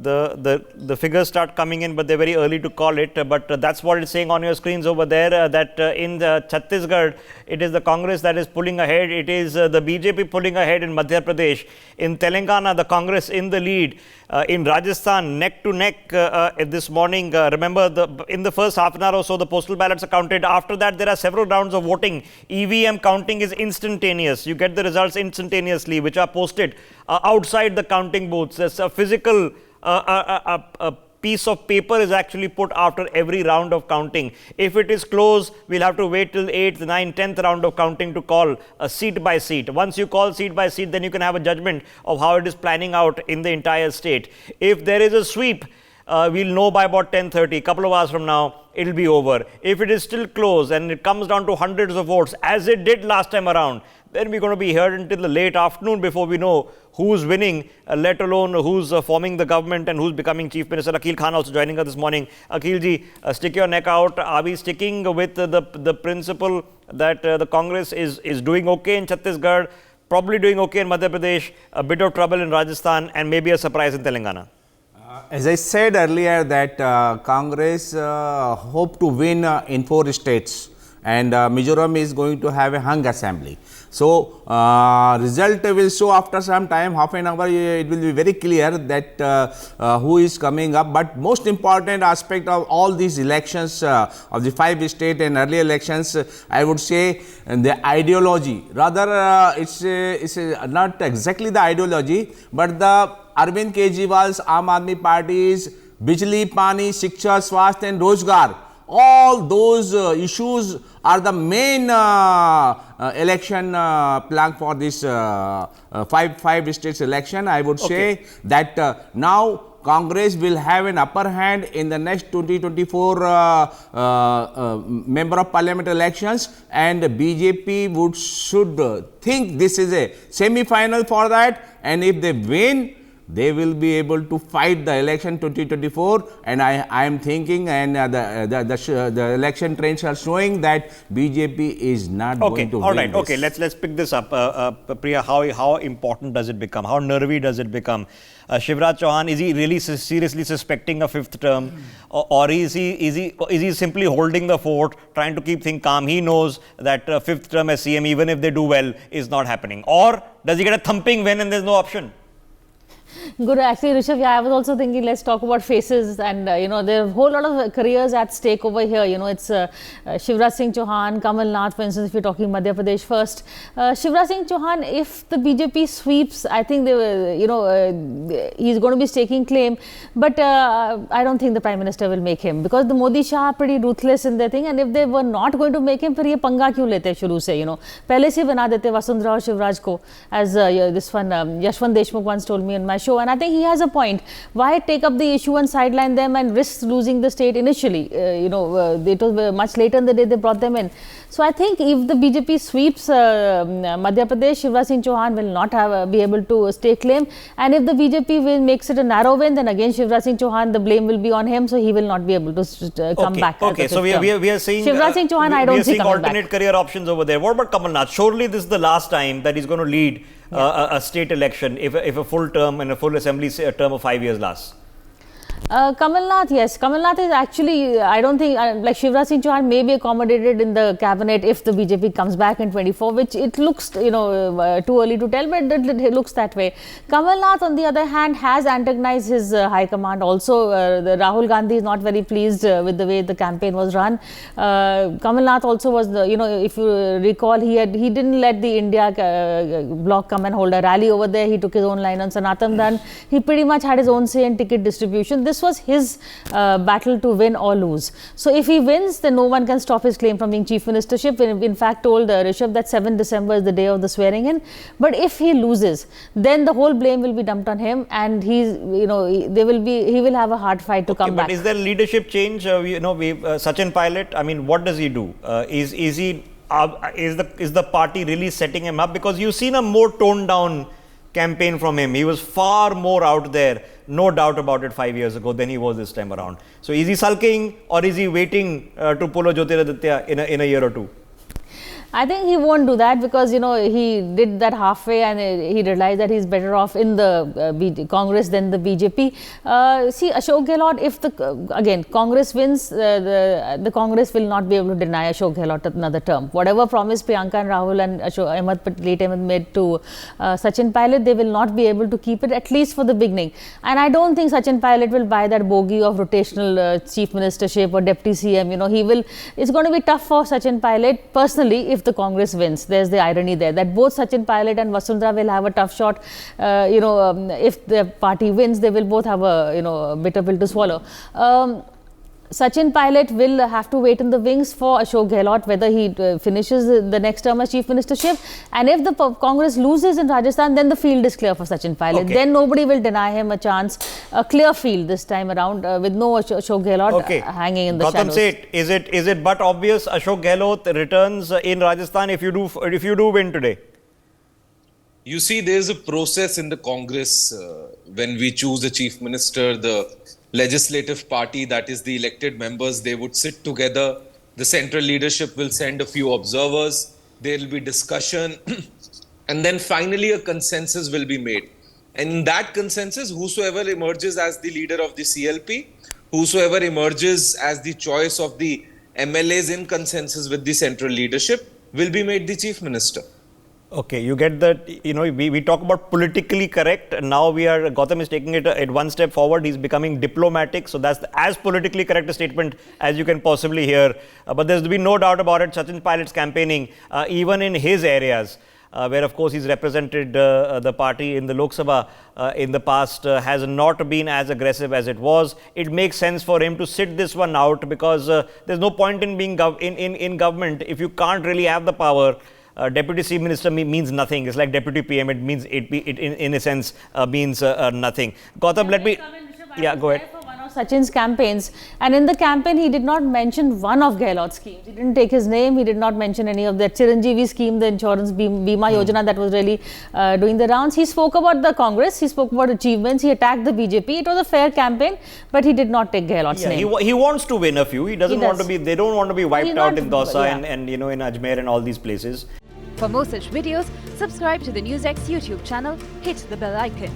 the figures start coming in, but they're very early to call it. But that's what it's saying on your screens over there, that in Chhattisgarh, it is the Congress that is pulling ahead. It is the BJP pulling ahead in Madhya Pradesh. In Telangana, the Congress in the lead. In Rajasthan, neck to neck this morning. Remember, in the first half an hour or so, the postal ballots are counted. After that, there are several rounds of voting. EVM counting is instantaneous. You get the results instantaneously, which are posted outside the counting booths. There's a physical piece of paper is actually put after every round of counting. If it is close, we'll have to wait till 8th, 9th, 10th round of counting to call seat by seat. Once you call seat by seat, then you can have a judgment of how it is planning out in the entire state. If there is a sweep, we'll know by about 10:30, a couple of hours from now, it'll be over. If it is still close and it comes down to hundreds of votes, as it did last time around, then we're going to be here until the late afternoon before we know who's winning, let alone who's forming the government and who's becoming Chief Minister. Akhil Khan also joining us this morning. Akhil ji, stick your neck out. Are we sticking with the principle that the Congress is doing okay in Chhattisgarh, probably doing okay in Madhya Pradesh, a bit of trouble in Rajasthan, and maybe a surprise in Telangana? As I said earlier that Congress hope to win in 4 states, and Mizoram is going to have a hung assembly. So, result will show after some time, half an hour, it will be very clear that who is coming up. But most important aspect of all these elections of the 5 states and early elections, I would say the ideology. Rather, it's not exactly the ideology, but the Arvind Kejriwal's Aam Aadmi Party's Bijli, Pani, Shiksha, Swasthya and Rozgar. All those issues are the main election plan for this 5 states election. I would say that now Congress will have an upper hand in the next 2024 member of parliament elections, and BJP should think this is a semi-final for that, and if they win, they will be able to fight the election 2024, and I am thinking, and the election trends are showing that BJP is not going to win this. Okay, let's pick this up. Priya, how important does it become? How nervy does it become? Shivraj Chauhan, is he really seriously suspecting a 5th term, or is he simply holding the fort, trying to keep things calm? He knows that 5th term as CM, even if they do well, is not happening. Or does he get a thumping win and there's no option? Good. Actually, Rishabh, yeah, I was also thinking, let's talk about faces, and there are a whole lot of careers at stake over here. It's Shivraj Singh Chauhan, Kamal Nath, for instance, if you're talking Madhya Pradesh first. Shivraj Singh Chauhan, if the BJP sweeps, I think they will, he's going to be staking claim, but I don't think the Prime Minister will make him, because the Modi Shah are pretty ruthless in their thing, and if they were not going to make him, फिर ये पंगा क्यों लेते शुरू से, पहले से बना देते वसुंधरा और शिवराज को, as this one Yashwant Deshmukh once told me in my show. And I think he has a point. Why take up the issue and sideline them and risk losing the state initially? It was much later in the day they brought them in. So I think if the BJP sweeps Madhya Pradesh, Shivraj Singh Chauhan will not be able to stake claim. And if the BJP makes it a narrow win, then again Shivraj Singh Chauhan, the blame will be on him. So he will not be able to come back. Okay, so we are seeing Shivraj Singh Chauhan, I don't see coming back. Alternate career options over there. What about Kamal Nath? Surely this is the last time that he's going to lead a state election if a full term and a full assembly term of 5 years lasts. Kamal Nath, yes. Kamal Nath is actually, I don't think, like Shivraj Singh Chauhan may be accommodated in the cabinet if the BJP comes back in 24, which it looks, too early to tell, but it looks that way. Kamal Nath, on the other hand, has antagonized his high command also. Rahul Gandhi is not very pleased with the way the campaign was run. Kamal Nath also was, if you recall, he didn't let the India bloc come and hold a rally over there. He took his own line on Sanatan Dhan. He pretty much had his own say in ticket distribution. This was his battle to win or lose. So if he wins, then no one can stop his claim from being chief ministership. In fact, told Rishabh that 7 December is the day of the swearing in. But if he loses, then the whole blame will be dumped on him, and he will have a hard fight to come back. But is there leadership change? Sachin Pilot, I mean, what does he do? Is the party really setting him up? Because you've seen a more toned down campaign from him. He was far more out there, no doubt about it, 5 years ago than he was this time around. So is he sulking, or is he waiting to pull a Jyotiraditya in a year or two? I think he won't do that because he did that halfway and he realized that he's better off in the Congress than the BJP. See, Ashok Gehlot, if again Congress wins, the Congress will not be able to deny Ashok Gehlot another term. Whatever promise Priyanka and Rahul and late Ahmed made to Sachin Pilot, they will not be able to keep it, at least for the beginning. And I don't think Sachin Pilot will buy that bogey of rotational chief ministership or deputy CM. It's going to be tough for Sachin Pilot personally if the Congress wins. There's the irony there that both Sachin Pilot and Vasundhara will have a tough shot. If the party wins, they will both have a bitter pill to swallow. Sachin Pilot will have to wait in the wings for Ashok Gehlot whether he finishes the next term as chief ministership. And if the Congress loses in Rajasthan, then the field is clear for Sachin Pilot. Okay. Then nobody will deny him a chance, a clear field this time around with no Ashok Gehlot hanging in the Gautam shadows. Seth, is it but obvious Ashok Gehlot returns in Rajasthan if you do win today? You see, there's a process in the Congress when we choose a chief minister. The legislative party, that is the elected members, they would sit together. The central leadership will send a few observers. There will be discussion. And then finally a consensus will be made. And in that consensus, whosoever emerges as the leader of the CLP, whosoever emerges as the choice of the MLAs in consensus with the central leadership will be made the chief minister. Okay, you get that, we talk about politically correct. Now Gautam is taking it at one step forward. He's becoming diplomatic. So that's as politically correct a statement as you can possibly hear. But there's been no doubt about it. Sachin Pilot's campaigning, even in his areas, where of course he's represented the party in the Lok Sabha in the past, has not been as aggressive as it was. It makes sense for him to sit this one out because there's no point in being in government if you can't really have the power. Deputy Chief Minister means nothing. It's like Deputy PM. It means in a sense means nothing. Gautam, let me. Yeah, go ahead. For one of Sachin's campaigns, and in the campaign he did not mention one of Gehlot's schemes. He didn't take his name. He did not mention any of that Chiranjeevi scheme, the insurance Bima Yojana that was really doing the rounds. He spoke about the Congress. He spoke about achievements. He attacked the BJP. It was a fair campaign, but he did not take Gehlot's name. He wants to win a few. He doesn't want to be. They don't want to be wiped out in Dausa and in Ajmer and all these places. For more such videos, subscribe to the NewsX YouTube channel, hit the bell icon.